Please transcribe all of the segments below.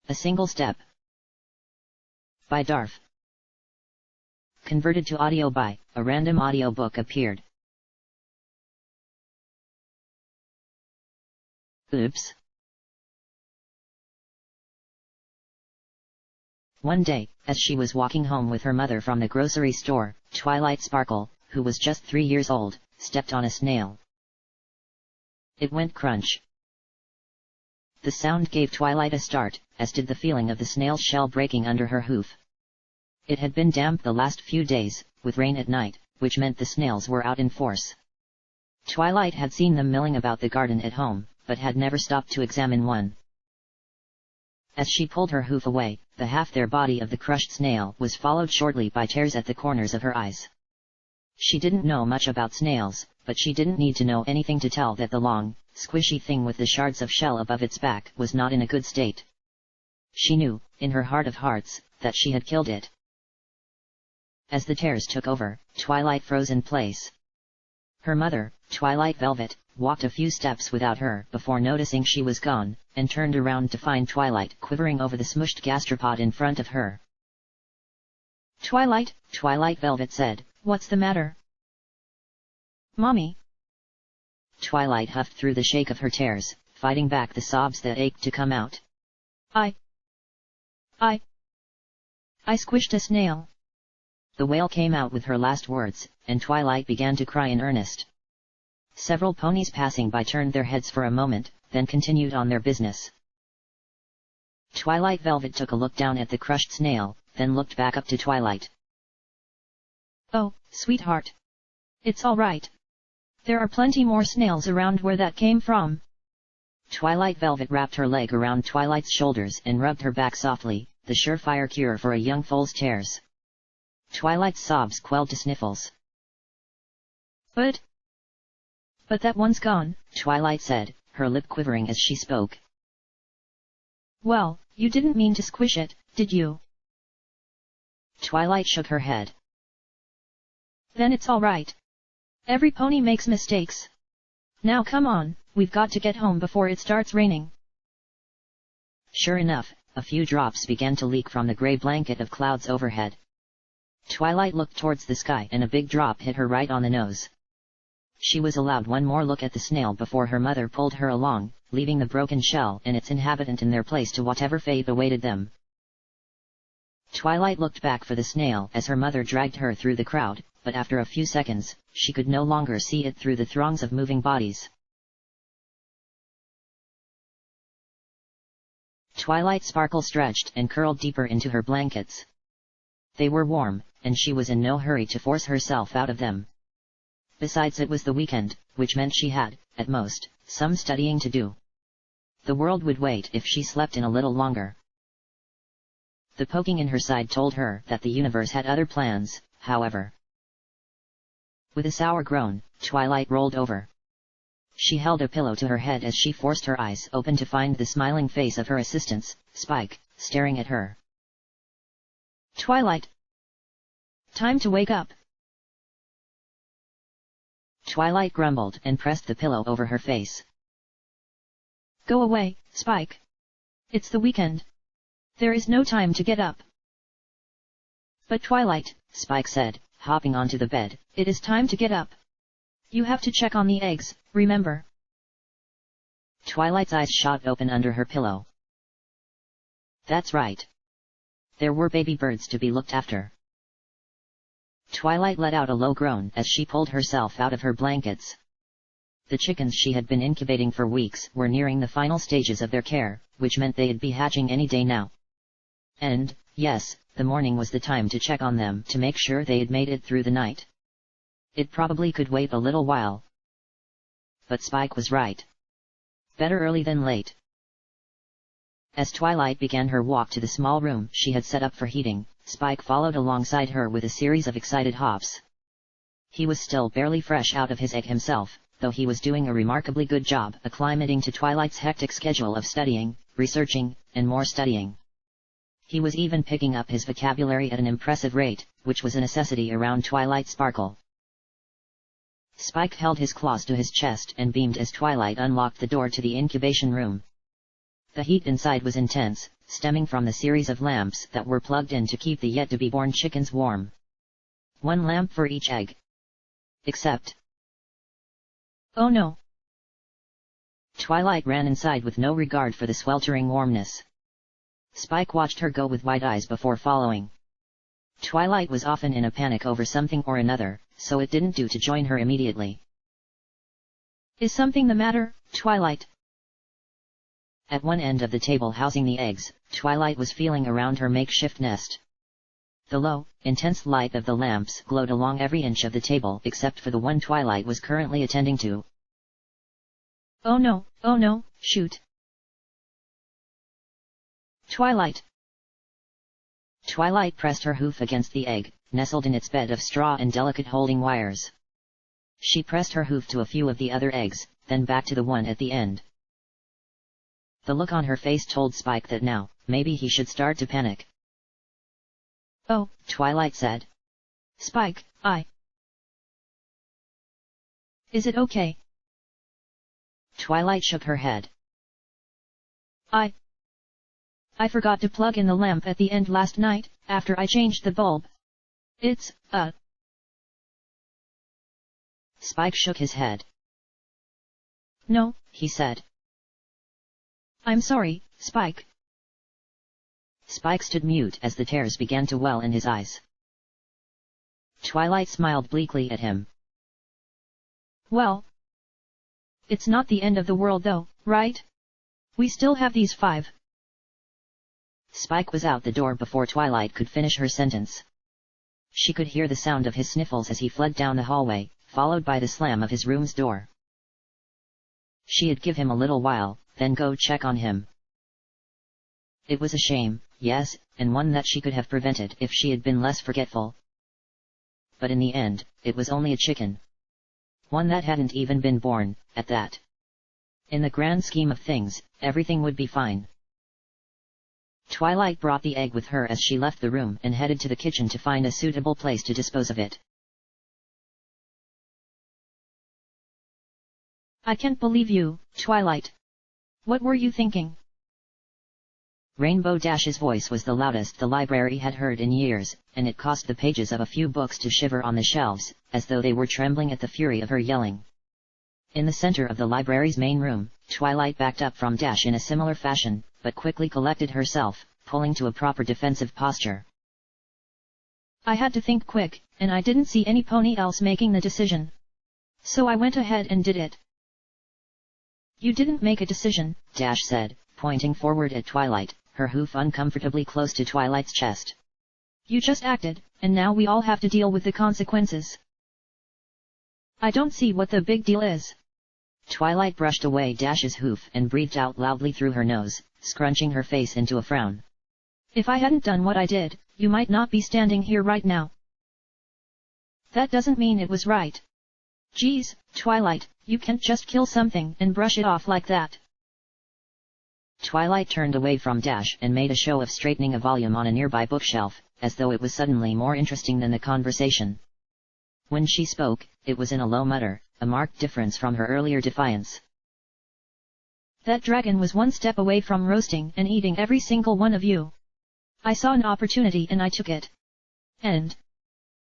A Single Step. By Darf. Converted to audio by, a random audiobook appeared. Oops. One day, as she was walking home with her mother from the grocery store, Twilight Sparkle, who was just 3 years old, stepped on a snail. It went crunch. The sound gave Twilight a start, as did the feeling of the snail's shell breaking under her hoof. It had been damp the last few days, with rain at night, which meant the snails were out in force. Twilight had seen them milling about the garden at home, but had never stopped to examine one. As she pulled her hoof away, the half-there body of the crushed snail was followed shortly by tears at the corners of her eyes. She didn't know much about snails, but she didn't need to know anything to tell that the long, squishy thing with the shards of shell above its back was not in a good state. She knew, in her heart of hearts, that she had killed it. As the tears took over, Twilight froze in place. Her mother, Twilight Velvet, walked a few steps without her before noticing she was gone, and turned around to find Twilight quivering over the smushed gastropod in front of her. "Twilight," Twilight Velvet said, "what's the matter?" "Mommy." Twilight huffed through the shake of her tears, fighting back the sobs that ached to come out. I squished a snail." The wail came out with her last words, and Twilight began to cry in earnest. Several ponies passing by turned their heads for a moment, then continued on their business. Twilight Velvet took a look down at the crushed snail, then looked back up to Twilight. "Oh, sweetheart. It's all right. There are plenty more snails around where that came from." Twilight Velvet wrapped her leg around Twilight's shoulders and rubbed her back softly, the surefire cure for a young foal's tears. Twilight's sobs quelled to sniffles. But that one's gone," Twilight said, her lip quivering as she spoke. "Well, you didn't mean to squish it, did you?" Twilight shook her head. "Then it's all right. Every pony makes mistakes. Now come on, we've got to get home before it starts raining." Sure enough, a few drops began to leak from the gray blanket of clouds overhead. Twilight looked towards the sky and a big drop hit her right on the nose. She was allowed one more look at the snail before her mother pulled her along, leaving the broken shell and its inhabitant in their place to whatever fate awaited them. Twilight looked back for the snail as her mother dragged her through the crowd, but after a few seconds, she could no longer see it through the throngs of moving bodies. Twilight Sparkle stretched and curled deeper into her blankets. They were warm, and she was in no hurry to force herself out of them. Besides, it was the weekend, which meant she had, at most, some studying to do. The world would wait if she slept in a little longer. The poking in her side told her that the universe had other plans, however. With a sour groan, Twilight rolled over. She held a pillow to her head as she forced her eyes open to find the smiling face of her assistant, Spike, staring at her. "Twilight! Time to wake up!" Twilight grumbled and pressed the pillow over her face. "Go away, Spike. It's the weekend. There is no time to get up." "But Twilight," Spike said, hopping onto the bed, "it is time to get up. You have to check on the eggs, remember?" Twilight's eyes shot open under her pillow. That's right. There were baby birds to be looked after. Twilight let out a low groan as she pulled herself out of her blankets. The chickens she had been incubating for weeks were nearing the final stages of their care, which meant they'd be hatching any day now. And, yes, the morning was the time to check on them to make sure they had made it through the night. It probably could wait a little while. But Spike was right. Better early than late. As Twilight began her walk to the small room she had set up for heating, Spike followed alongside her with a series of excited hops. He was still barely fresh out of his egg himself, though he was doing a remarkably good job acclimating to Twilight's hectic schedule of studying, researching, and more studying. He was even picking up his vocabulary at an impressive rate, which was a necessity around Twilight Sparkle. Spike held his claws to his chest and beamed as Twilight unlocked the door to the incubation room. The heat inside was intense, stemming from the series of lamps that were plugged in to keep the yet-to-be-born chickens warm. One lamp for each egg. Except... Oh no! Twilight ran inside with no regard for the sweltering warmness. Spike watched her go with wide eyes before following. Twilight was often in a panic over something or another, so it didn't do to join her immediately. Is something the matter, Twilight? At one end of the table housing the eggs, Twilight was feeling around her makeshift nest. The low, intense light of the lamps glowed along every inch of the table except for the one Twilight was currently attending to. Oh no, shoot! Twilight! Twilight pressed her hoof against the egg, nestled in its bed of straw and delicate holding wires. She pressed her hoof to a few of the other eggs, then back to the one at the end. The look on her face told Spike that now, maybe he should start to panic. Oh, Twilight said. Spike, Is it okay? Twilight shook her head. I forgot to plug in the lamp at the end last night, after I changed the bulb. It's, Spike shook his head. No, he said. I'm sorry, Spike. Spike stood mute as the tears began to well in his eyes. Twilight smiled bleakly at him. Well, it's not the end of the world though, right? We still have these 5. Spike was out the door before Twilight could finish her sentence. She could hear the sound of his sniffles as he fled down the hallway, followed by the slam of his room's door. She'd give him a little while, then go check on him. It was a shame, yes, and one that she could have prevented if she had been less forgetful. But in the end, it was only a chicken. One that hadn't even been born, at that. In the grand scheme of things, everything would be fine. Twilight brought the egg with her as she left the room and headed to the kitchen to find a suitable place to dispose of it. I can't believe you, Twilight. What were you thinking? Rainbow Dash's voice was the loudest the library had heard in years, and it caused the pages of a few books to shiver on the shelves, as though they were trembling at the fury of her yelling. In the center of the library's main room, Twilight backed up from Dash in a similar fashion, but quickly collected herself, pulling to a proper defensive posture. I had to think quick, and I didn't see any pony else making the decision. So I went ahead and did it. You didn't make a decision, Dash said, pointing forward at Twilight, her hoof uncomfortably close to Twilight's chest. You just acted, and now we all have to deal with the consequences. I don't see what the big deal is. Twilight brushed away Dash's hoof and breathed out loudly through her nose, scrunching her face into a frown. If I hadn't done what I did, you might not be standing here right now. That doesn't mean it was right. Geez, Twilight, you can't just kill something and brush it off like that. Twilight turned away from Dash and made a show of straightening a volume on a nearby bookshelf, as though it was suddenly more interesting than the conversation. When she spoke, it was in a low mutter, a marked difference from her earlier defiance. That dragon was one step away from roasting and eating every single one of you. I saw an opportunity and I took it. And,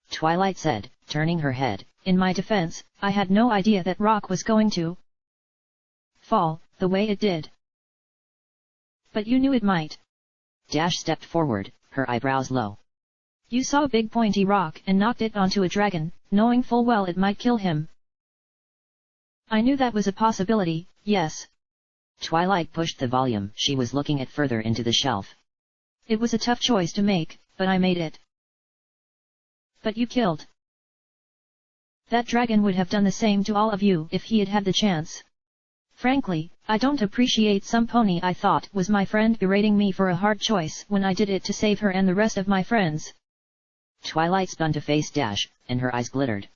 Twilight said, turning her head, in my defense, I had no idea that rock was going to fall the way it did. But you knew it might. Dash stepped forward, her eyebrows low. You saw a big pointy rock and knocked it onto a dragon, knowing full well it might kill him. I knew that was a possibility, yes. Twilight pushed the volume she was looking at further into the shelf. It was a tough choice to make, but I made it. But you killed. That dragon would have done the same to all of you if he had had the chance. Frankly, I don't appreciate some pony I thought was my friend berating me for a hard choice when I did it to save her and the rest of my friends. Twilight spun to face Dash, and her eyes glittered.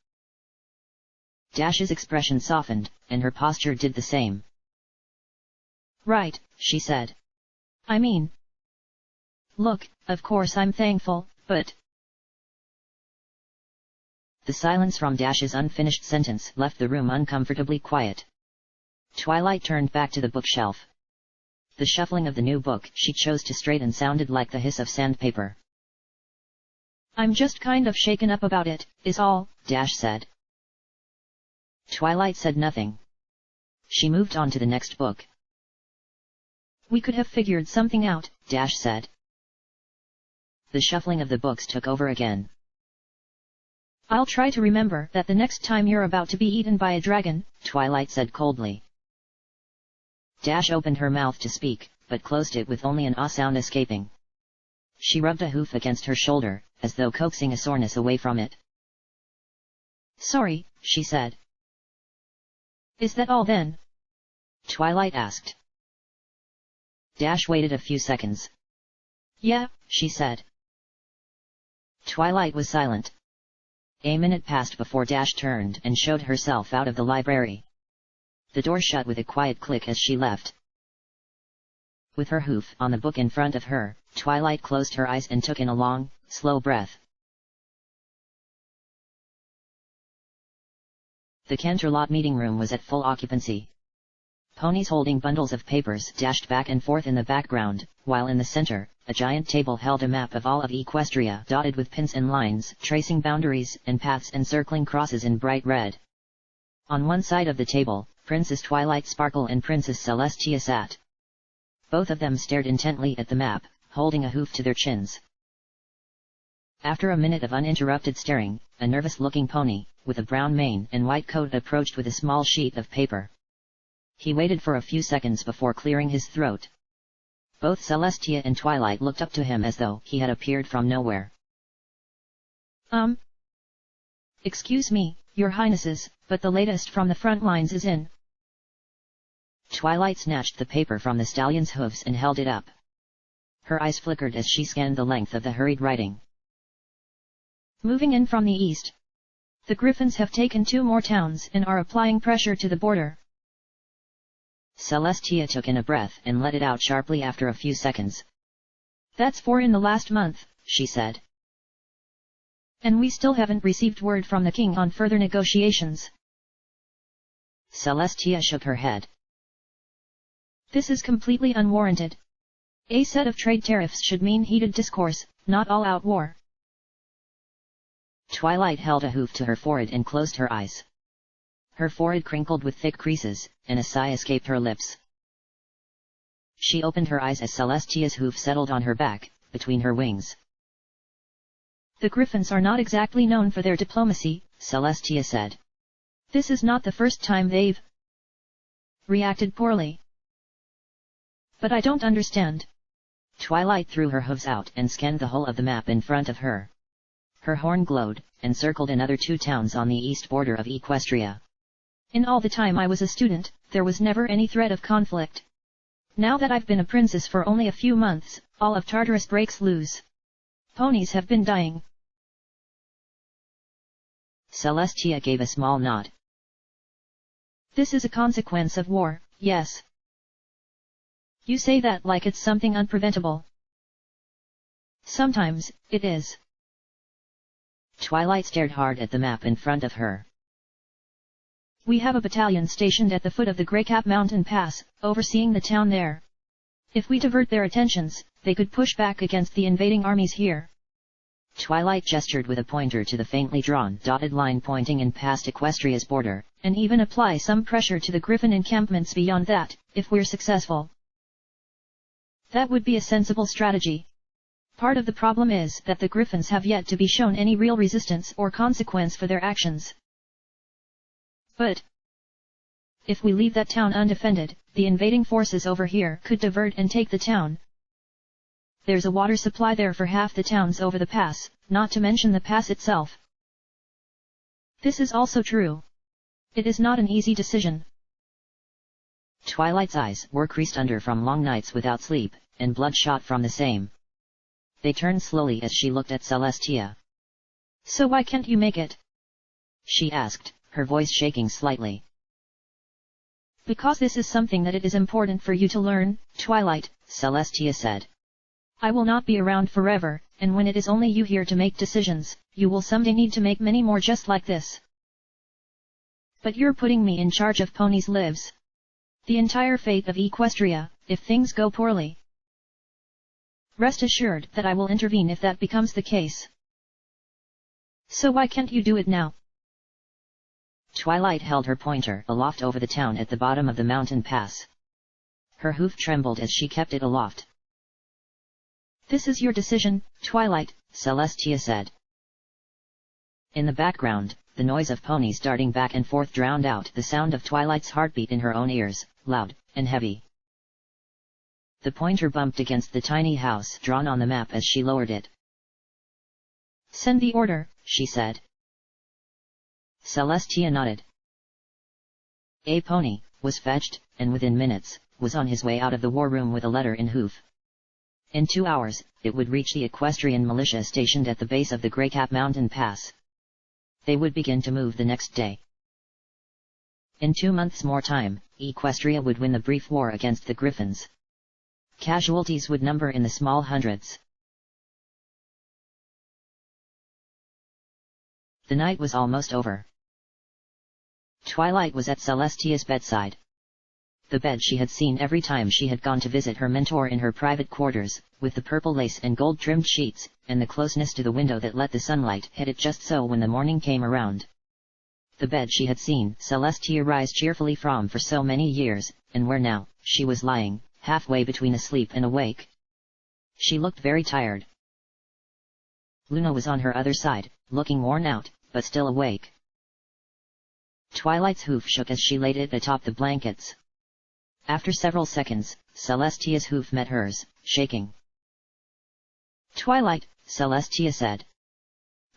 Dash's expression softened, and her posture did the same. Right, she said. I mean, look, of course I'm thankful, but... The silence from Dash's unfinished sentence left the room uncomfortably quiet. Twilight turned back to the bookshelf. The shuffling of the new book she chose to straighten sounded like the hiss of sandpaper. I'm just kind of shaken up about it, is all, Dash said. Twilight said nothing. She moved on to the next book. We could have figured something out, Dash said. The shuffling of the books took over again. I'll try to remember that the next time you're about to be eaten by a dragon, Twilight said coldly. Dash opened her mouth to speak, but closed it with only an ah sound escaping. She rubbed a hoof against her shoulder, as though coaxing a soreness away from it. Sorry, she said. Is that all then? Twilight asked. Dash waited a few seconds. Yeah, she said. Twilight was silent. A minute passed before Dash turned and showed herself out of the library. The door shut with a quiet click as she left. With her hoof on the book in front of her, Twilight closed her eyes and took in a long, slow breath. The Canterlot meeting room was at full occupancy. Ponies holding bundles of papers dashed back and forth in the background, while in the center, a giant table held a map of all of Equestria dotted with pins and lines, tracing boundaries and paths and circling crosses in bright red. On one side of the table, Princess Twilight Sparkle and Princess Celestia sat. Both of them stared intently at the map, holding a hoof to their chins. After a minute of uninterrupted staring, a nervous-looking pony, with a brown mane and white coat approached with a small sheet of paper. He waited for a few seconds before clearing his throat. Both Celestia and Twilight looked up to him as though he had appeared from nowhere. Excuse me, Your Highnesses, but the latest from the front lines is in. Twilight snatched the paper from the stallion's hooves and held it up. Her eyes flickered as she scanned the length of the hurried writing. Moving in from the east. The Griffins have taken 2 more towns and are applying pressure to the border. Celestia took in a breath and let it out sharply after a few seconds. That's 4 in the last month, she said. And we still haven't received word from the king on further negotiations. Celestia shook her head. This is completely unwarranted. A set of trade tariffs should mean heated discourse, not all-out war. Twilight held a hoof to her forehead and closed her eyes. Her forehead crinkled with thick creases, and a sigh escaped her lips. She opened her eyes as Celestia's hoof settled on her back, between her wings. The Griffins are not exactly known for their diplomacy, Celestia said. This is not the first time they've reacted poorly. But I don't understand. Twilight threw her hooves out and scanned the whole of the map in front of her. Her horn glowed, and circled another 2 towns on the east border of Equestria. In all the time I was a student, there was never any threat of conflict. Now that I've been a princess for only a few months, all of Tartarus breaks loose. Ponies have been dying. Celestia gave a small nod. This is a consequence of war, yes. You say that like it's something unpreventable. Sometimes, it is. Twilight stared hard at the map in front of her. We have a battalion stationed at the foot of the Greycap Mountain Pass, overseeing the town there. If we divert their attentions, they could push back against the invading armies here. Twilight gestured with a pointer to the faintly drawn dotted line pointing in past Equestria's border, and even apply some pressure to the Griffin encampments beyond that, if we're successful. That would be a sensible strategy. Part of the problem is that the Griffins have yet to be shown any real resistance or consequence for their actions. But if we leave that town undefended, the invading forces over here could divert and take the town. There's a water supply there for half the towns over the pass, not to mention the pass itself. This is also true. It is not an easy decision. Twilight's eyes were creased under from long nights without sleep, and bloodshot from the same. They turned slowly as she looked at Celestia. So why can't you make it? She asked, her voice shaking slightly. Because this is something that it is important for you to learn, Twilight, Celestia said. I will not be around forever, and when it is only you here to make decisions, you will someday need to make many more just like this. But you're putting me in charge of ponies' lives. The entire fate of Equestria if things go poorly. Rest assured that I will intervene if that becomes the case. So why can't you do it now? Twilight held her pointer aloft over the town at the bottom of the mountain pass. Her hoof trembled as she kept it aloft. This is your decision, Twilight, Celestia said. In the background, the noise of ponies darting back and forth drowned out the sound of Twilight's heartbeat in her own ears, loud and heavy. The pointer bumped against the tiny house drawn on the map as she lowered it. Send the order, she said. Celestia nodded. A pony was fetched, and within minutes, was on his way out of the war room with a letter in hoof. In 2 hours, it would reach the equestrian militia stationed at the base of the Greycap Mountain Pass. They would begin to move the next day. In 2 months' more time, Equestria would win the brief war against the Griffins. Casualties would number in the small hundreds. The night was almost over. Twilight was at Celestia's bedside. The bed she had seen every time she had gone to visit her mentor in her private quarters, with the purple lace and gold-trimmed sheets, and the closeness to the window that let the sunlight hit it just so when the morning came around. The bed she had seen Celestia rise cheerfully from for so many years, and where now, she was lying, halfway between asleep and awake. She looked very tired. Luna was on her other side, looking worn out, but still awake. Twilight's hoof shook as she laid it atop the blankets. After several seconds, Celestia's hoof met hers, shaking. Twilight, Celestia said.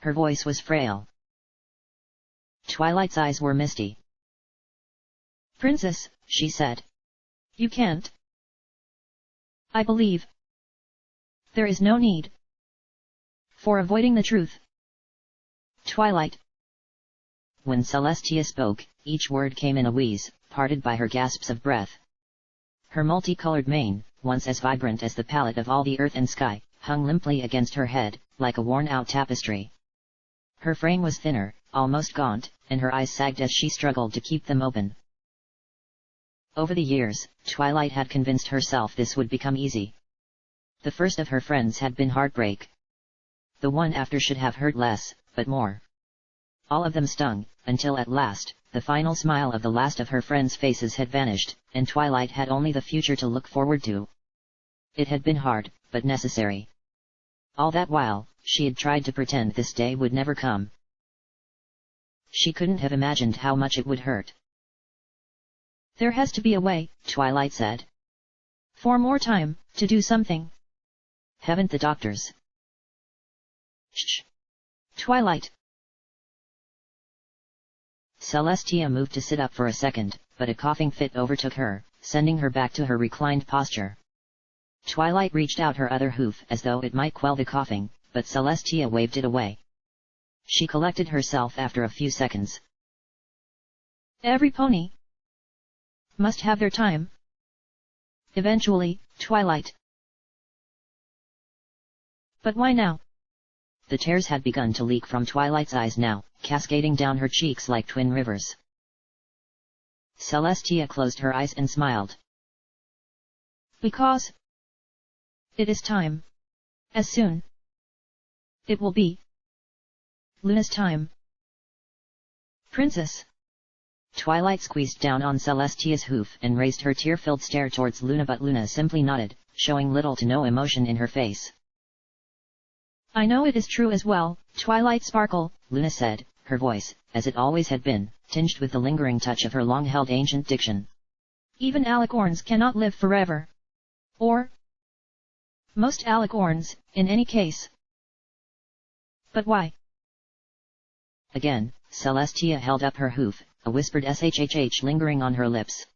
Her voice was frail. Twilight's eyes were misty. Princess, she said. You can't. I believe. There is no need for avoiding the truth. Twilight. When Celestia spoke, each word came in a wheeze, parted by her gasps of breath. Her multicolored mane, once as vibrant as the palette of all the earth and sky, hung limply against her head, like a worn-out tapestry. Her frame was thinner, almost gaunt, and her eyes sagged as she struggled to keep them open. Over the years, Twilight had convinced herself this would become easy. The first of her friends had been heartbreak. The one after should have hurt less, but more. All of them stung, until at last, the final smile of the last of her friends' faces had vanished, and Twilight had only the future to look forward to. It had been hard, but necessary. All that while, she had tried to pretend this day would never come. She couldn't have imagined how much it would hurt. There has to be a way, Twilight said. For more time, to do something. Haven't the doctors? Shh. Twilight. Celestia moved to sit up for a second, but a coughing fit overtook her, sending her back to her reclined posture. Twilight reached out her other hoof as though it might quell the coughing, but Celestia waved it away. She collected herself after a few seconds. Every pony must have their time. Eventually, Twilight. But why now? The tears had begun to leak from Twilight's eyes now, cascading down her cheeks like twin rivers. Celestia closed her eyes and smiled. Because it is time. As soon it will be Luna's time. Princess. Twilight squeezed down on Celestia's hoof and raised her tear-filled stare towards Luna, but Luna simply nodded, showing little to no emotion in her face. I know it is true as well, Twilight Sparkle, Luna said, her voice, as it always had been, tinged with the lingering touch of her long-held ancient diction. Even alicorns cannot live forever. Or most alicorns, in any case. But why? Again, Celestia held up her hoof, a whispered shhh lingering on her lips.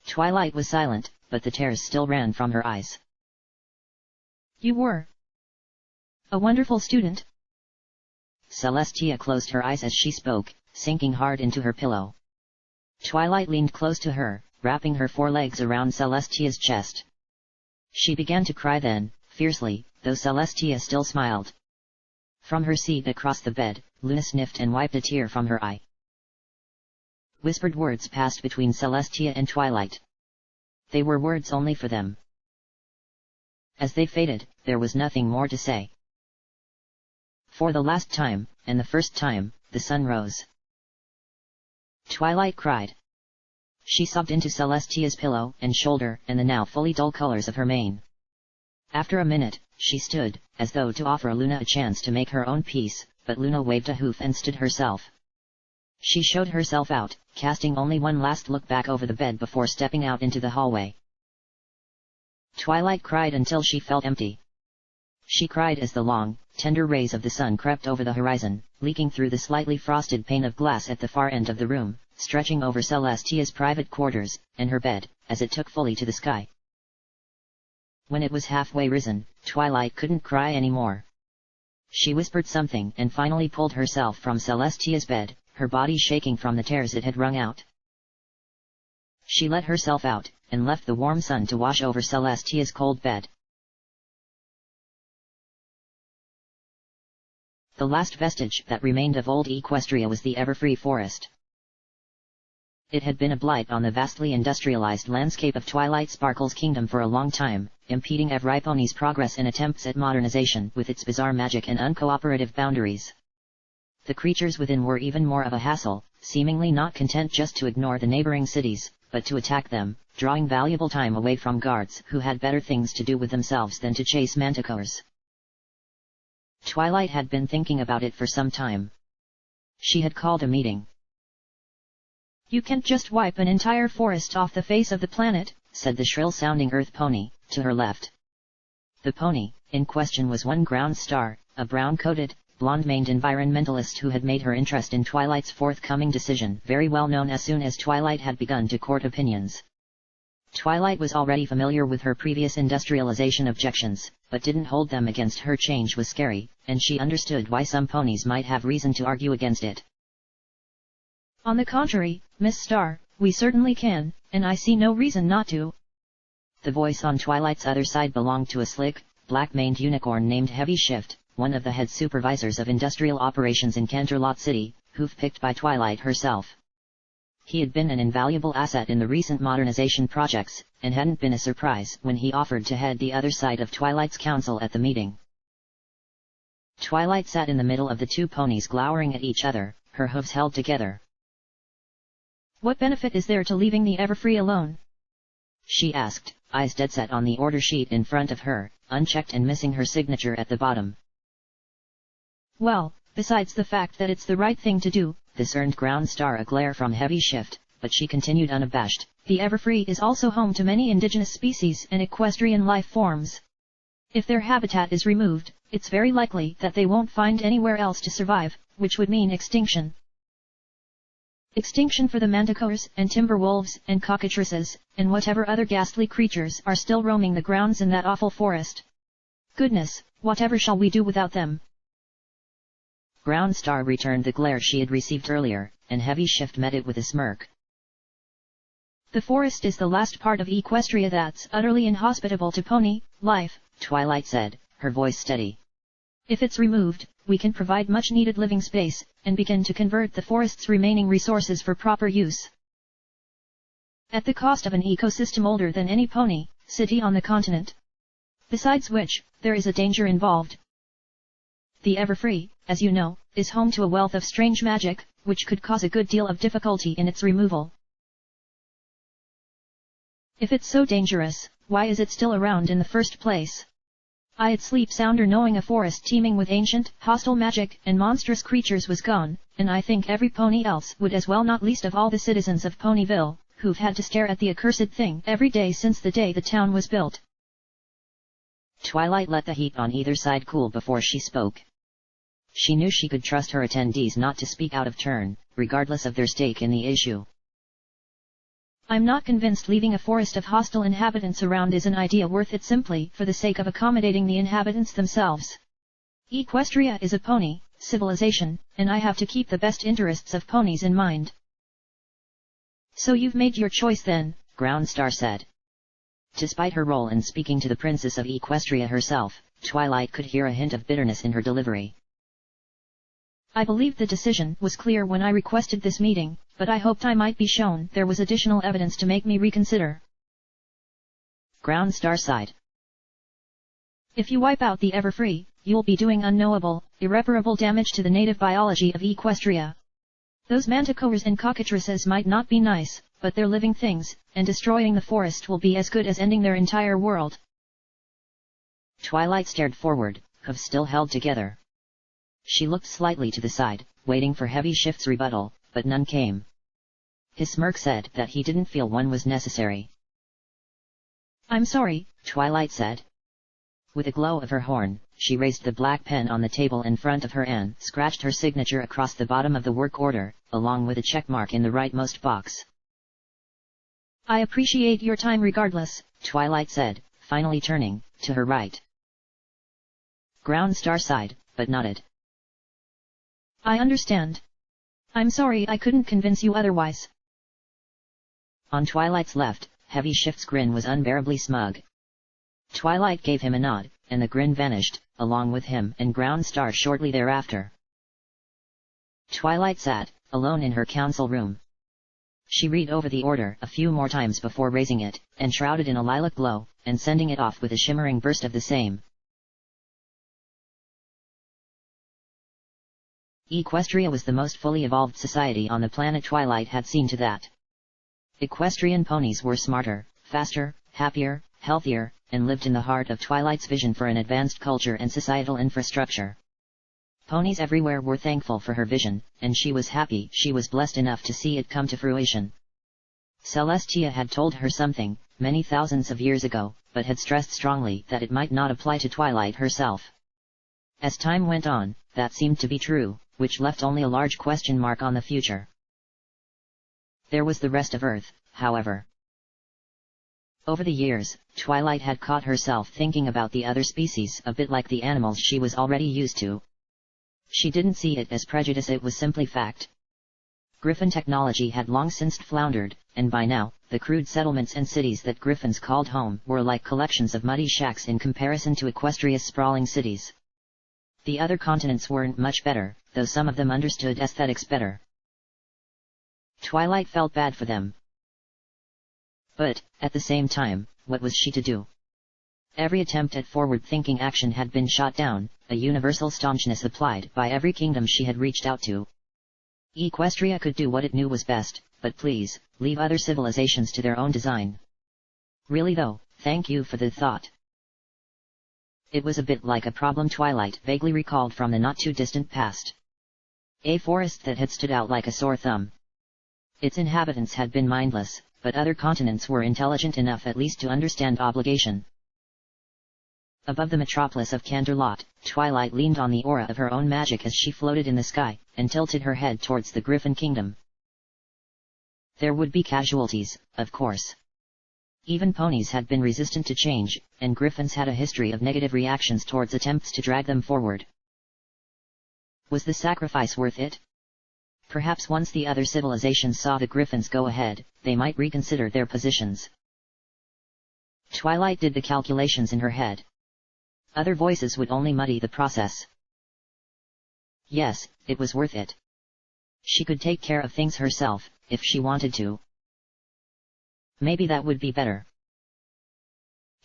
Twilight was silent, but the tears still ran from her eyes. You were a wonderful student. Celestia closed her eyes as she spoke, sinking hard into her pillow. Twilight leaned close to her, wrapping her forelegs around Celestia's chest. She began to cry then, fiercely, though Celestia still smiled. From her seat across the bed, Luna sniffed and wiped a tear from her eye. Whispered words passed between Celestia and Twilight. they were words only for them. As they faded, there was nothing more to say. For the last time, and the first time, the sun rose. Twilight cried. She sobbed into Celestia's pillow and shoulder and the now fully dull colors of her mane. After a minute, she stood, as though to offer Luna a chance to make her own peace, but Luna waved a hoof and stood herself. She showed herself out, casting only one last look back over the bed before stepping out into the hallway. Twilight cried until she felt empty. She cried as the long, tender rays of the sun crept over the horizon, leaking through the slightly frosted pane of glass at the far end of the room, stretching over Celestia's private quarters, and her bed, as it took fully to the sky. When it was halfway risen, Twilight couldn't cry anymore. She whispered something and finally pulled herself from Celestia's bed, her body shaking from the tears it had wrung out. She let herself out, and left the warm sun to wash over Celestia's cold bed. The last vestige that remained of old Equestria was the Everfree Forest. It had been a blight on the vastly industrialized landscape of Twilight Sparkle's kingdom for a long time, impeding Evriponi's progress in attempts at modernization with its bizarre magic and uncooperative boundaries. The creatures within were even more of a hassle, seemingly not content just to ignore the neighboring cities, but to attack them, drawing valuable time away from guards who had better things to do with themselves than to chase manticores. Twilight had been thinking about it for some time. She had called a meeting. "You can't just wipe an entire forest off the face of the planet," said the shrill-sounding Earth Pony, to her left. The pony in question was one Ground Star, a brown-coated, blonde-maned environmentalist who had made her interest in Twilight's forthcoming decision very well known as soon as Twilight had begun to court opinions. Twilight was already familiar with her previous industrialization objections, but didn't hold them against her. Change was scary, and she understood why some ponies might have reason to argue against it. "On the contrary, Miss Star, we certainly can, and I see no reason not to." The voice on Twilight's other side belonged to a slick, black-maned unicorn named Heavy Shift, one of the head supervisors of industrial operations in Canterlot City, hoof-picked by Twilight herself. He had been an invaluable asset in the recent modernization projects, and hadn't been a surprise when he offered to head the other side of Twilight's council at the meeting. Twilight sat in the middle of the two ponies glowering at each other, her hooves held together. "What benefit is there to leaving the Everfree alone?" she asked, eyes dead set on the order sheet in front of her, unchecked and missing her signature at the bottom. "Well, besides the fact that it's the right thing to do," this earned Ground Star a glare from Heavy Shift, but she continued unabashed. "The Everfree is also home to many indigenous species and equestrian life forms. If their habitat is removed, it's very likely that they won't find anywhere else to survive, which would mean extinction. Extinction for the manticores and timber wolves and cockatrices, and whatever other ghastly creatures are still roaming the grounds in that awful forest. Goodness, whatever shall we do without them?" Ground Star returned the glare she had received earlier, and Heavy Shift met it with a smirk. "The forest is the last part of Equestria that's utterly inhospitable to pony life," Twilight said, her voice steady. "If it's removed, we can provide much-needed living space, and begin to convert the forest's remaining resources for proper use. At the cost of an ecosystem older than any pony city on the continent. Besides which, there is a danger involved. The Everfree, as you know, is home to a wealth of strange magic, which could cause a good deal of difficulty in its removal. If it's so dangerous, why is it still around in the first place? I'd sleep sounder knowing a forest teeming with ancient, hostile magic and monstrous creatures was gone, and I think every pony else would as well, not least of all the citizens of Ponyville, who've had to stare at the accursed thing every day since the day the town was built." Twilight let the heat on either side cool before she spoke. She knew she could trust her attendees not to speak out of turn, regardless of their stake in the issue. "I'm not convinced leaving a forest of hostile inhabitants around is an idea worth it simply for the sake of accommodating the inhabitants themselves. Equestria is a pony civilization, and I have to keep the best interests of ponies in mind." "So you've made your choice then," Ground Star said. Despite her role in speaking to the Princess of Equestria herself, Twilight could hear a hint of bitterness in her delivery. "I believe the decision was clear when I requested this meeting, but I hoped I might be shown there was additional evidence to make me reconsider." Ground Star sighed. If you wipe out the Everfree, you'll be doing unknowable, irreparable damage to the native biology of Equestria. Those manticores and cockatrices might not be nice, but they're living things, and destroying the forest will be as good as ending their entire world. Twilight stared forward, hooves still held together. She looked slightly to the side, waiting for Heavy Shift's rebuttal, but none came. His smirk said that he didn't feel one was necessary. I'm sorry, Twilight said. With a glow of her horn, she raised the black pen on the table in front of her and scratched her signature across the bottom of the work order, along with a check mark in the rightmost box. I appreciate your time regardless, Twilight said, finally turning to her right. Ground Star sighed, but nodded. I understand. I'm sorry I couldn't convince you otherwise. On Twilight's left, Heavy Shift's grin was unbearably smug. Twilight gave him a nod, and the grin vanished, along with him and Ground Star shortly thereafter. Twilight sat, alone in her council room. She read over the order a few more times before raising it, enshrouded in a lilac glow, and sending it off with a shimmering burst of the same. Equestria was the most fully evolved society on the planet. Twilight had seen to that. Equestrian ponies were smarter, faster, happier, healthier, and lived in the heart of Twilight's vision for an advanced culture and societal infrastructure. Ponies everywhere were thankful for her vision, and she was happy she was blessed enough to see it come to fruition. Celestia had told her something, many thousands of years ago, but had stressed strongly that it might not apply to Twilight herself. As time went on, that seemed to be true, which left only a large question mark on the future. There was the rest of Earth, however. Over the years, Twilight had caught herself thinking about the other species a bit like the animals she was already used to. She didn't see it as prejudice, it was simply fact. Griffin technology had long since floundered, and by now, the crude settlements and cities that Griffins called home were like collections of muddy shacks in comparison to Equestria's sprawling cities. The other continents weren't much better, though some of them understood aesthetics better. Twilight felt bad for them. But, at the same time, what was she to do? Every attempt at forward-thinking action had been shot down, a universal staunchness applied by every kingdom she had reached out to. Equestria could do what it knew was best, but please, leave other civilizations to their own design. Really though, thank you for the thought. It was a bit like a problem Twilight vaguely recalled from the not-too-distant past. A forest that had stood out like a sore thumb. Its inhabitants had been mindless, but other continents were intelligent enough at least to understand obligation. Above the metropolis of Canterlot, Twilight leaned on the aura of her own magic as she floated in the sky, and tilted her head towards the Griffin Kingdom. There would be casualties, of course. Even ponies had been resistant to change, and Griffins had a history of negative reactions towards attempts to drag them forward. Was the sacrifice worth it? Perhaps once the other civilizations saw the Griffins go ahead, they might reconsider their positions. Twilight did the calculations in her head. Other voices would only muddy the process. Yes, it was worth it. She could take care of things herself, if she wanted to. Maybe that would be better.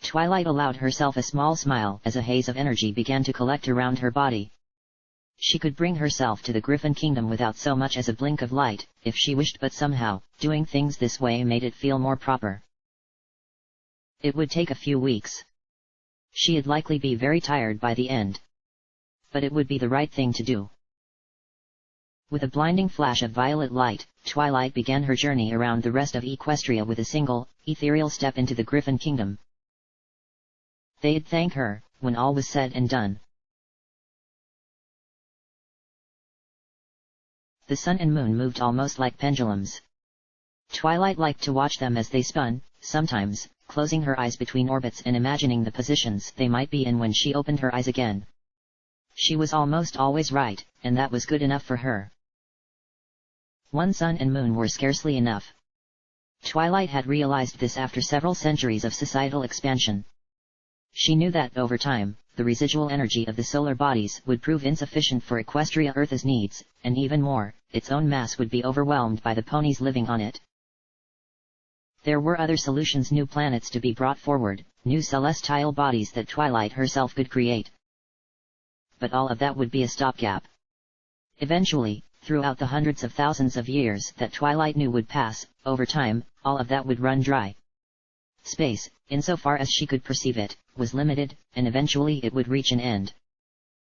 Twilight allowed herself a small smile as a haze of energy began to collect around her body. She could bring herself to the Griffin Kingdom without so much as a blink of light, if she wished, but somehow, doing things this way made it feel more proper. It would take a few weeks. She'd likely be very tired by the end. But it would be the right thing to do. With a blinding flash of violet light, Twilight began her journey around the rest of Equestria with a single, ethereal step into the Griffin Kingdom. They'd thank her, when all was said and done. The sun and moon moved almost like pendulums. Twilight liked to watch them as they spun, sometimes, closing her eyes between orbits and imagining the positions they might be in when she opened her eyes again. She was almost always right, and that was good enough for her. One sun and moon were scarcely enough. Twilight had realized this after several centuries of societal expansion. She knew that over time, the residual energy of the solar bodies would prove insufficient for Equestria Earth's needs, and even more, its own mass would be overwhelmed by the ponies living on it. There were other solutions, new planets to be brought forward, new celestial bodies that Twilight herself could create. But all of that would be a stopgap. Eventually, throughout the hundreds of thousands of years that Twilight knew would pass, over time, all of that would run dry. Space, insofar as she could perceive it, was limited, and eventually it would reach an end.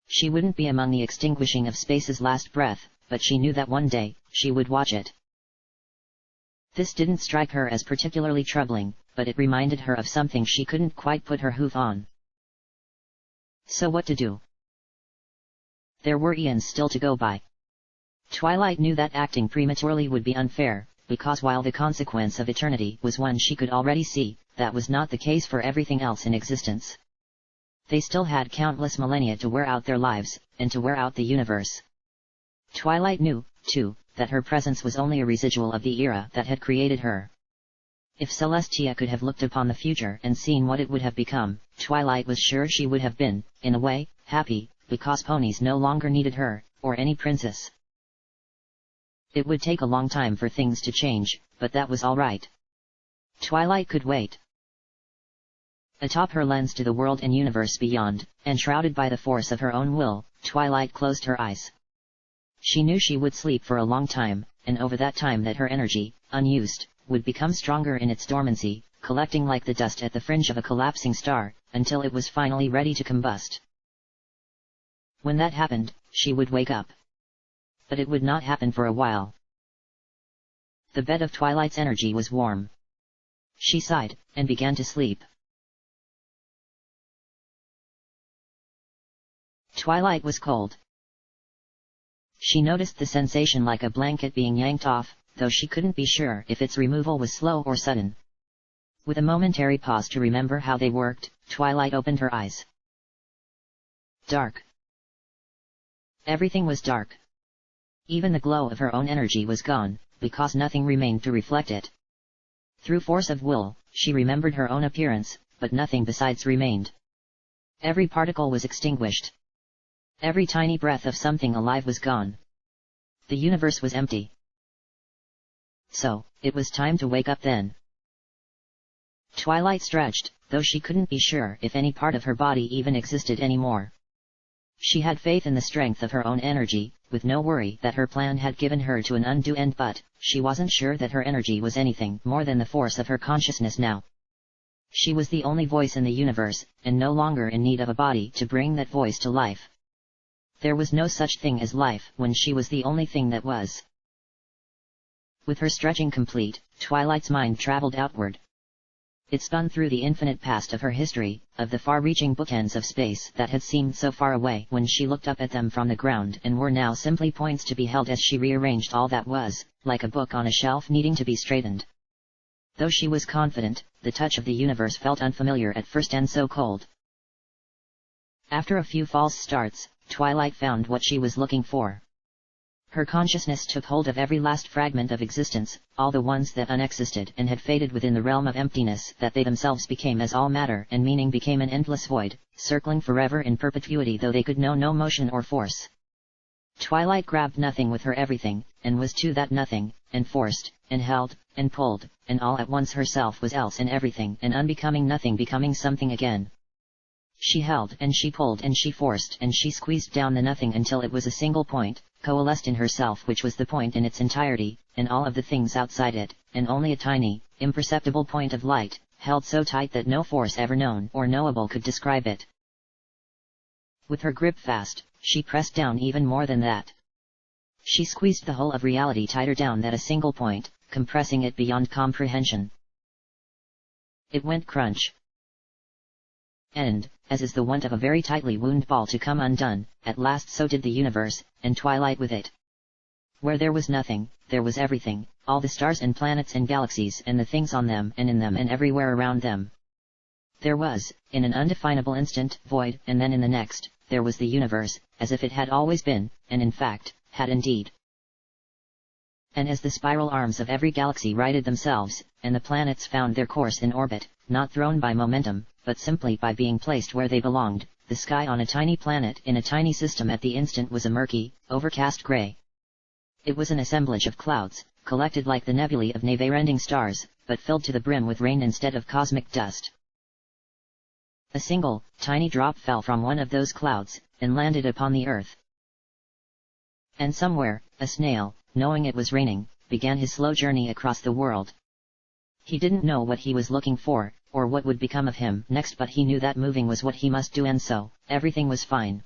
She wouldn't be among the extinguishing of space's last breath, but she knew that one day, she would watch it. This didn't strike her as particularly troubling, but it reminded her of something she couldn't quite put her hoof on. So what to do? There were eons still to go by. Twilight knew that acting prematurely would be unfair, because while the consequence of eternity was one she could already see, that was not the case for everything else in existence. They still had countless millennia to wear out their lives, and to wear out the universe. Twilight knew, too, that her presence was only a residual of the era that had created her. If Celestia could have looked upon the future and seen what it would have become, Twilight was sure she would have been, in a way, happy, because ponies no longer needed her, or any princess. It would take a long time for things to change, but that was all right. Twilight could wait. Atop her lens to the world and universe beyond, enshrouded by the force of her own will, Twilight closed her eyes. She knew she would sleep for a long time, and over that time that her energy, unused, would become stronger in its dormancy, collecting like the dust at the fringe of a collapsing star, until it was finally ready to combust. When that happened, she would wake up. But it would not happen for a while. The bed of Twilight's energy was warm. She sighed, and began to sleep. Twilight was cold. She noticed the sensation like a blanket being yanked off, though she couldn't be sure if its removal was slow or sudden. With a momentary pause to remember how they worked, Twilight opened her eyes. Dark. Everything was dark. Even the glow of her own energy was gone, because nothing remained to reflect it. Through force of will, she remembered her own appearance, but nothing besides remained. Every particle was extinguished. Every tiny breath of something alive was gone. The universe was empty. So, it was time to wake up then. Twilight stretched, though she couldn't be sure if any part of her body even existed anymore. She had faith in the strength of her own energy, with no worry that her plan had given her to an undue end, but she wasn't sure that her energy was anything more than the force of her consciousness now. She was the only voice in the universe, and no longer in need of a body to bring that voice to life. There was no such thing as life when she was the only thing that was. With her stretching complete, Twilight's mind traveled outward. It spun through the infinite past of her history, of the far-reaching bookends of space that had seemed so far away when she looked up at them from the ground and were now simply points to be held as she rearranged all that was, like a book on a shelf needing to be straightened. Though she was confident, the touch of the universe felt unfamiliar at first and so cold. After a few false starts, Twilight found what she was looking for. Her consciousness took hold of every last fragment of existence, all the ones that unexisted and had faded within the realm of emptiness that they themselves became as all matter and meaning became an endless void, circling forever in perpetuity though they could know no motion or force. Twilight grabbed nothing with her everything, and was to that nothing, and forced, and held, and pulled, and all at once herself was else and everything and unbecoming nothing becoming something again. She held and she pulled and she forced and she squeezed down the nothing until it was a single point, coalesced in herself which was the point in its entirety, and all of the things outside it, and only a tiny, imperceptible point of light, held so tight that no force ever known or knowable could describe it. With her grip fast, she pressed down even more than that. She squeezed the whole of reality tighter down that a single point, compressing it beyond comprehension. It went crunch. And, as is the wont of a very tightly wound ball to come undone, at last so did the universe, and Twilight with it. Where there was nothing, there was everything, all the stars and planets and galaxies and the things on them and in them and everywhere around them. There was, in an undefinable instant, void, and then in the next, there was the universe, as if it had always been, and in fact, had indeed. And as the spiral arms of every galaxy righted themselves, and the planets found their course in orbit, not thrown by momentum, but simply by being placed where they belonged, the sky on a tiny planet in a tiny system at the instant was a murky, overcast gray. It was an assemblage of clouds, collected like the nebulae of never-ending stars, but filled to the brim with rain instead of cosmic dust. A single, tiny drop fell from one of those clouds, and landed upon the earth. And somewhere, a snail, knowing it was raining, began his slow journey across the world. He didn't know what he was looking for, or what would become of him next, but he knew that moving was what he must do, and so, everything was fine.